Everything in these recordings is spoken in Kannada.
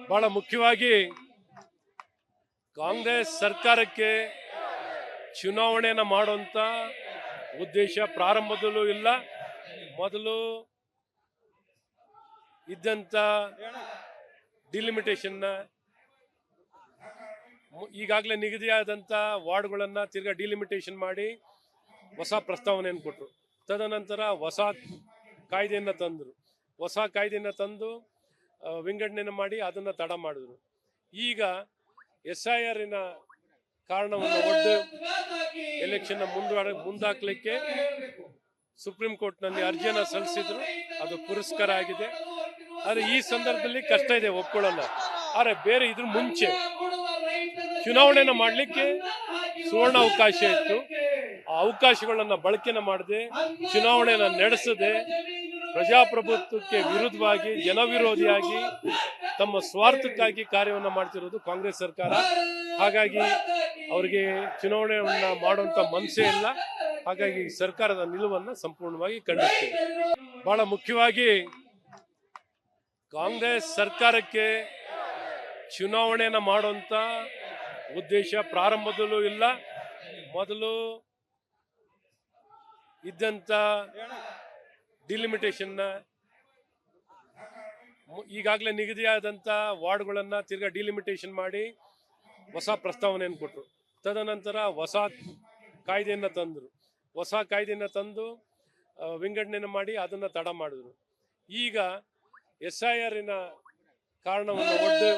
ಬಹಳ ಮುಖ್ಯವಾಗಿ ಕಾಂಗ್ರೆಸ್ ಸರ್ಕಾರಕ್ಕೆ ಚುನಾವಣೆಯನ್ನು ಮಾಡುವಂತ ಉದ್ದೇಶ ಪ್ರಾರಂಭದಲ್ಲೂ ಇಲ್ಲ. ಮೊದಲು ಇದ್ದಂತ ಡಿಲಿಮಿಟೇಷನ್ ಈಗಾಗಲೇ ನಿಗದಿಯಾದಂಥ ವಾರ್ಡ್ಗಳನ್ನು ತಿರ್ಗಾ ಡಿಲಿಮಿಟೇಷನ್ ಮಾಡಿ ಹೊಸ ಪ್ರಸ್ತಾವನೆಯನ್ನು ಕೊಟ್ಟರು. ತದನಂತರ ಹೊಸ ಕಾಯ್ದೆಯನ್ನು ತಂದು ವಿಂಗಡಣೆಯನ್ನು ಮಾಡಿ ಅದನ್ನು ತಡ ಮಾಡಿದ್ರು. ಈಗ SIR ಕಾರಣವನ್ನು ಒಡ್ಡು ಎಲೆಕ್ಷನ್ ಮುಂದಾಕ್ಲಿಕ್ಕೆ ಸುಪ್ರೀಂ ಕೋರ್ಟ್ನಲ್ಲಿ ಅರ್ಜಿಯನ್ನು ಸಲ್ಲಿಸಿದ್ರು. ಅದು ಪುರಸ್ಕಾರ ಆಗಿದೆ. ಆದರೆ ಈ ಸಂದರ್ಭದಲ್ಲಿ ಕಷ್ಟ ಇದೆ, ಒಪ್ಕೊಳ್ಳಲ್ಲ. ಆದರೆ ಬೇರೆ ಇದ್ರ ಮುಂಚೆ ಚುನಾವಣೆಯನ್ನು ಮಾಡಲಿಕ್ಕೆ ಸುವರ್ಣ ಅವಕಾಶ ಇತ್ತು. ಆ ಅವಕಾಶಗಳನ್ನು ಬಳಕೆನ ಮಾಡದೆ, ಚುನಾವಣೆಯನ್ನು ನಡೆಸದೆ, ಪ್ರಜಾಪ್ರಭುತ್ವಕ್ಕೆ ವಿರುದ್ಧವಾಗಿ, ಜನವಿರೋಧಿಯಾಗಿ, ತಮ್ಮ ಸ್ವಾರ್ಥಕ್ಕಾಗಿ ಕಾರ್ಯವನ್ನು ಮಾಡ್ತಿರೋದು ಕಾಂಗ್ರೆಸ್ ಸರ್ಕಾರ. ಹಾಗಾಗಿ ಅವರಿಗೆ ಚುನಾವಣೆಯನ್ನು ಮಾಡುವಂಥ ಮನಸ್ಸೇ ಇಲ್ಲ. ಹಾಗಾಗಿ ಸರ್ಕಾರದ ನಿಲುವನ್ನು ಸಂಪೂರ್ಣವಾಗಿ ಖಂಡಿಸ್ತೀವಿ. ಬಹಳ ಮುಖ್ಯವಾಗಿ ಕಾಂಗ್ರೆಸ್ ಸರ್ಕಾರಕ್ಕೆ ಚುನಾವಣೆಯನ್ನು ಮಾಡುವಂಥ ಉದ್ದೇಶ ಪ್ರಾರಂಭದಲ್ಲೂ ಇಲ್ಲ. ಮೊದಲು ಇದ್ದಂಥ ಡಿಲಿಮಿಟೇಷನ್ ಈಗಾಗಲೇ ನಿಗದಿಯಾದಂಥ ವಾರ್ಡ್ಗಳನ್ನು ತಿರ್ಗಾ ಡಿಲಿಮಿಟೇಷನ್ ಮಾಡಿ ಹೊಸ ಪ್ರಸ್ತಾವನೆಯನ್ನು ಕೊಟ್ಟರು. ತದನಂತರ ಹೊಸ ಕಾಯ್ದೆಯನ್ನು ತಂದು ವಿಂಗಡಣೆಯನ್ನು ಮಾಡಿ ಅದನ್ನು ತಡ ಮಾಡಿದ್ರು. ಈಗ SIR ಕಾರಣವನ್ನು ಒಡ್ಡು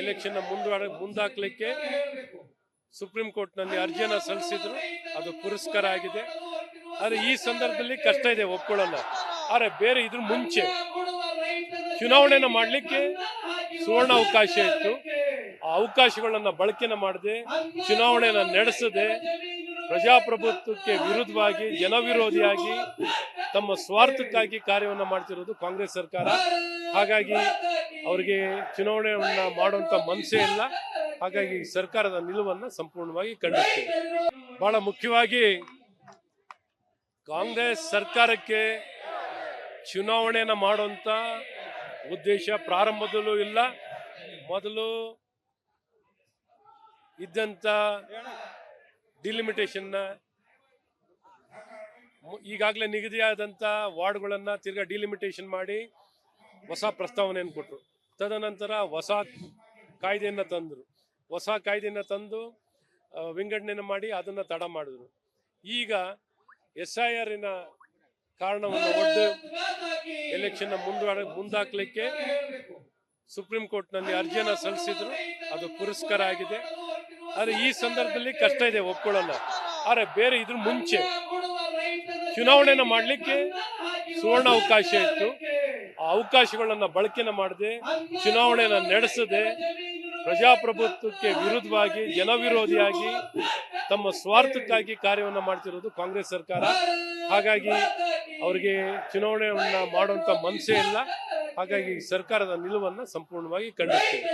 ಎಲೆಕ್ಷನ್ ಮುಂದಾಕ್ಲಿಕ್ಕೆ ಸುಪ್ರೀಂ ಕೋರ್ಟ್ನಲ್ಲಿ ಅರ್ಜಿಯನ್ನು ಸಲ್ಲಿಸಿದ್ರು. ಅದು ಪುರಸ್ಕಾರ ಆಗಿದೆ. ಆದರೆ ಈ ಸಂದರ್ಭದಲ್ಲಿ ಕಷ್ಟ ಇದೆ, ಒಪ್ಕೊಳ್ಳಲ್ಲ. ಆದರೆ ಬೇರೆ ಇದ್ರ ಮುಂಚೆ ಚುನಾವಣೆಯನ್ನು ಮಾಡಲಿಕ್ಕೆ ಸುವರ್ಣ ಅವಕಾಶ ಇತ್ತು. ಆ ಅವಕಾಶಗಳನ್ನು ಬಳಕೆನ ಮಾಡದೆ, ಚುನಾವಣೆಯನ್ನು ನಡೆಸದೆ, ಪ್ರಜಾಪ್ರಭುತ್ವಕ್ಕೆ ವಿರುದ್ಧವಾಗಿ, ಜನವಿರೋಧಿಯಾಗಿ, ತಮ್ಮ ಸ್ವಾರ್ಥಕ್ಕಾಗಿ ಕಾರ್ಯವನ್ನು ಮಾಡ್ತಿರೋದು ಕಾಂಗ್ರೆಸ್ ಸರ್ಕಾರ. ಹಾಗಾಗಿ ಅವರಿಗೆ ಚುನಾವಣೆಯನ್ನು ಮಾಡುವಂಥ ಮನಸ್ಸೇ ಇಲ್ಲ. ಹಾಗಾಗಿ ಸರ್ಕಾರದ ನಿಲುವನ್ನು ಸಂಪೂರ್ಣವಾಗಿ ಖಂಡಿಸ್ತೀವಿ. ಬಹಳ ಮುಖ್ಯವಾಗಿ ಕಾಂಗ್ರೆಸ್ ಸರ್ಕಾರಕ್ಕೆ ಚುನಾವಣೆಯನ್ನು ಮಾಡುವಂಥ ಉದ್ದೇಶ ಪ್ರಾರಂಭದಲ್ಲೂ ಇಲ್ಲ. ಮೊದಲು ಇದ್ದಂಥ ಡಿಲಿಮಿಟೇಷನ್ ಈಗಾಗಲೇ ನಿಗದಿಯಾದಂಥ ವಾರ್ಡ್ಗಳನ್ನು ತಿರ್ಗಾ ಡಿಲಿಮಿಟೇಷನ್ ಮಾಡಿ ಹೊಸ ಪ್ರಸ್ತಾವನೆಯನ್ನು ಕೊಟ್ಟರು. ತದನಂತರ ಹೊಸ ಕಾಯ್ದೆಯನ್ನು ತಂದು ವಿಂಗಡಣೆಯನ್ನು ಮಾಡಿ ಅದನ್ನು ತಡ ಮಾಡಿದ್ರು. ಈಗ SIR ಕಾರಣವನ್ನು ಒಡ್ಡು ಎಲೆಕ್ಷನ್ ಮುಂದಾಕ್ಲಿಕ್ಕೆ ಸುಪ್ರೀಂ ಕೋರ್ಟ್ನಲ್ಲಿ ಅರ್ಜಿಯನ್ನು ಸಲ್ಲಿಸಿದ್ರು. ಅದು ಪುರಸ್ಕಾರ ಆಗಿದೆ. ಆದರೆ ಈ ಸಂದರ್ಭದಲ್ಲಿ ಕಷ್ಟ ಇದೆ, ಒಪ್ಕೊಳ್ಳಲ್ಲ. ಆದರೆ ಬೇರೆ ಇದ್ರ ಮುಂಚೆ ಚುನಾವಣೆಯನ್ನು ಮಾಡಲಿಕ್ಕೆ ಸುವರ್ಣ ಅವಕಾಶ ಇತ್ತು. ಆ ಅವಕಾಶಗಳನ್ನು ಬಳಕೆನ ಮಾಡದೆ, ಚುನಾವಣೆಯನ್ನು ನಡೆಸದೆ, ಪ್ರಜಾಪ್ರಭುತ್ವಕ್ಕೆ ವಿರುದ್ಧವಾಗಿ, ಜನವಿರೋಧಿಯಾಗಿ, ತಮ್ಮ ಸ್ವಾರ್ಥಕ್ಕಾಗಿ ಕಾರ್ಯವನ್ನು ಮಾಡ್ತಿರೋದು ಕಾಂಗ್ರೆಸ್ ಸರ್ಕಾರ. ಹಾಗಾಗಿ ಅವರಿಗೆ ಚುನಾವಣೆಯನ್ನು ಮಾಡುವಂಥ ಮನಸ್ಸೇ ಇಲ್ಲ. ಹಾಗಾಗಿ ಸರ್ಕಾರದ ನಿಲುವನ್ನು ಸಂಪೂರ್ಣವಾಗಿ ಖಂಡಿಸ್ತೀವಿ.